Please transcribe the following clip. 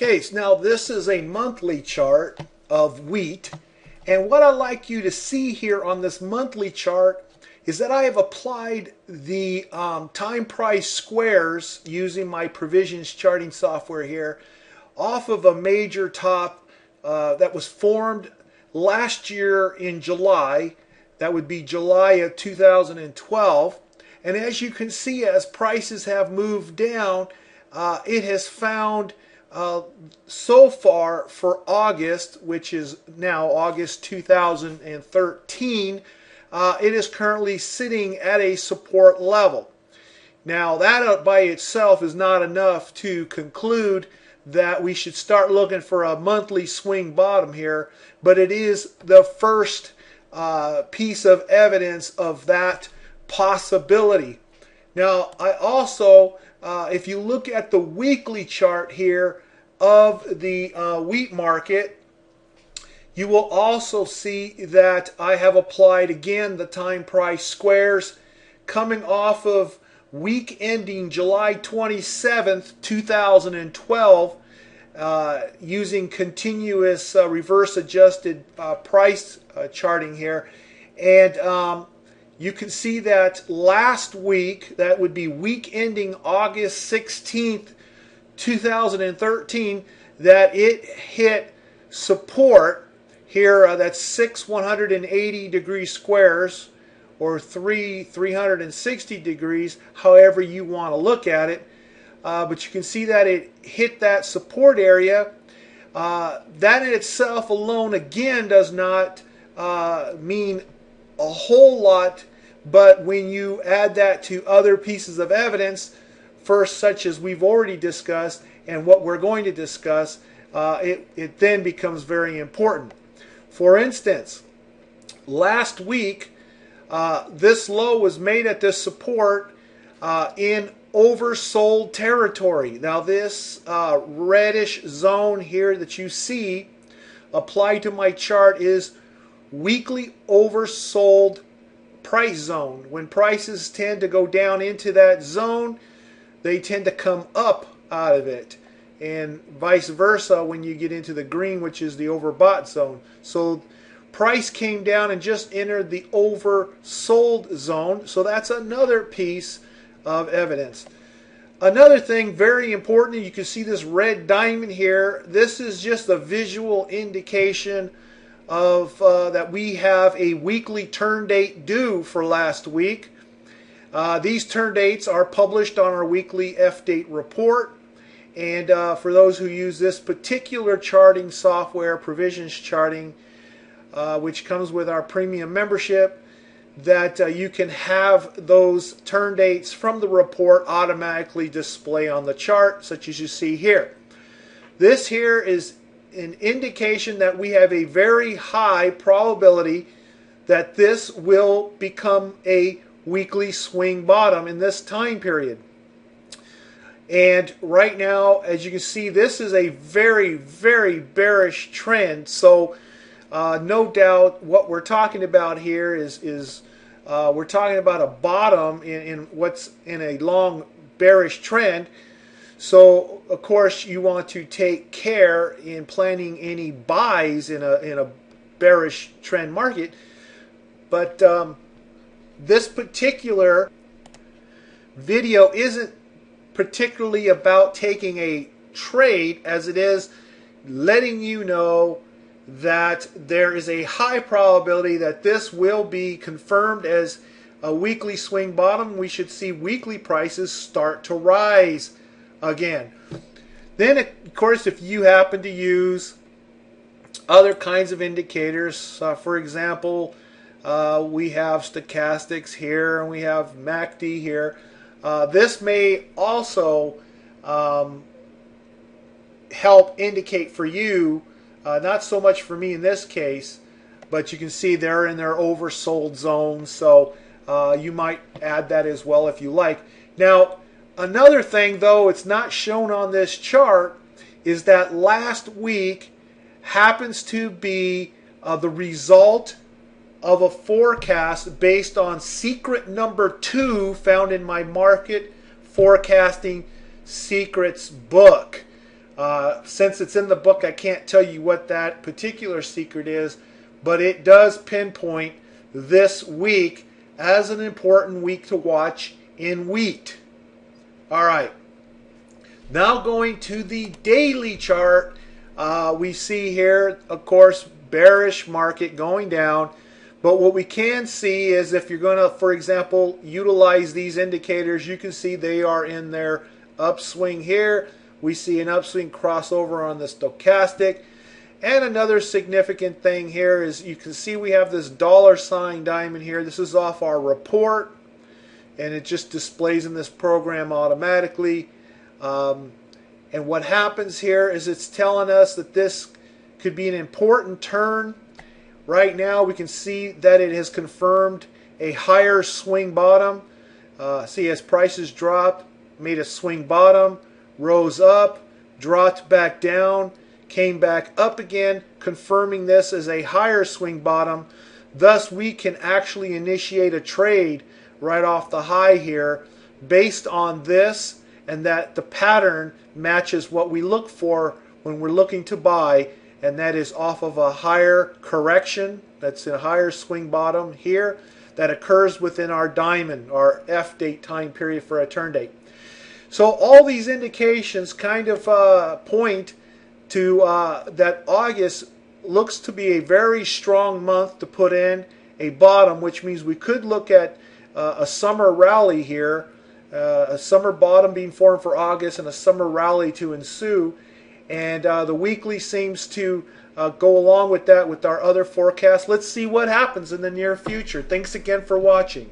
Okay, so now this is a monthly chart of wheat. And what I'd like you to see here on this monthly chart is that I have applied the time price squares using my Provisions charting software here off of a major top that was formed last year in July. That would be July of 2012. And as you can see, as prices have moved down, it has found so far for August, which is now August 2013, it is currently sitting at a support level. Now that by itself is not enough to conclude that we should start looking for a monthly swing bottom here, but it is the first piece of evidence of that possibility. Now I also, if you look at the weekly chart here of the wheat market, you will also see that I have applied again the time price squares coming off of week ending July 27th, 2012, using continuous reverse adjusted price charting here. And you can see that last week, that would be week ending August 16th, 2013, that it hit support here. That's 6 180 degree squares, or 360 degrees, however you want to look at it. But you can see that it hit that support area. That in itself alone, again, does not mean a whole lot, but when you add that to other pieces of evidence, first such as we've already discussed and what we're going to discuss, it then becomes very important. For instance, last week, this low was made at this support in oversold territory. Now this reddish zone here that you see applied to my chart is weekly oversold price zone. When prices tend to go down into that zone, they tend to come up out of it, and vice versa when you get into the green, which is the overbought zone. So price came down and just entered the oversold zone. So that's another piece of evidence. Another thing very important, you can see this red diamond here. This is just a visual indication of that we have a weekly turn date due for last week. These turn dates are published on our weekly F-date report. And for those who use this particular charting software, Provisions Charting, which comes with our premium membership, that you can have those turn dates from the report automatically display on the chart, such as you see here. This here is an indication that we have a very high probability that this will become a weekly swing bottom in this time period. And right now, as you can see, this is a very, very bearish trend. So no doubt what we're talking about here is we're talking about a bottom in what's in a long bearish trend. So of course you want to take care in planning any buys in a bearish trend market. But this particular video isn't particularly about taking a trade, as it is letting you know that there is a high probability that this will be confirmed as a weekly swing bottom. We should see weekly prices start to rise again. Then, of course, if you happen to use other kinds of indicators, for example, we have stochastics here and we have MACD here. This may also help indicate for you, not so much for me in this case, but you can see they're in their oversold zone, so you might add that as well if you like. Now, another thing, though it's not shown on this chart, is that last week happens to be the result of a forecast based on secret number 2 found in my Market Forecasting Secrets book. Since it's in the book, I can't tell you what that particular secret is, but it does pinpoint this week as an important week to watch in wheat. All right. Now going to the daily chart, we see here, of course, bearish market going down. But what we can see is if you're going to, for example, utilize these indicators, you can see they are in their upswing here. We see an upswing crossover on the stochastic. And another significant thing here is you can see we have this $sign diamond here. This is off our report, and it just displays in this program automatically. And what happens here is it's telling us that this could be an important turn. Right now we can see that it has confirmed a higher swing bottom. See, as prices dropped, made a swing bottom, rose up, dropped back down, came back up again, confirming this as a higher swing bottom. Thus we can actually initiate a trade right off the high here based on this, and that the pattern matches what we look for when we're looking to buy, and that is off of a higher correction. That's a higher swing bottom here that occurs within our diamond, our F date time period for a turn date. So all these indications kind of point to that August looks to be a very strong month to put in a bottom, which means we could look at a summer rally here, a summer bottom being formed for August and a summer rally to ensue. And the weekly seems to go along with that with our other forecasts. Let's see what happens in the near future. Thanks again for watching.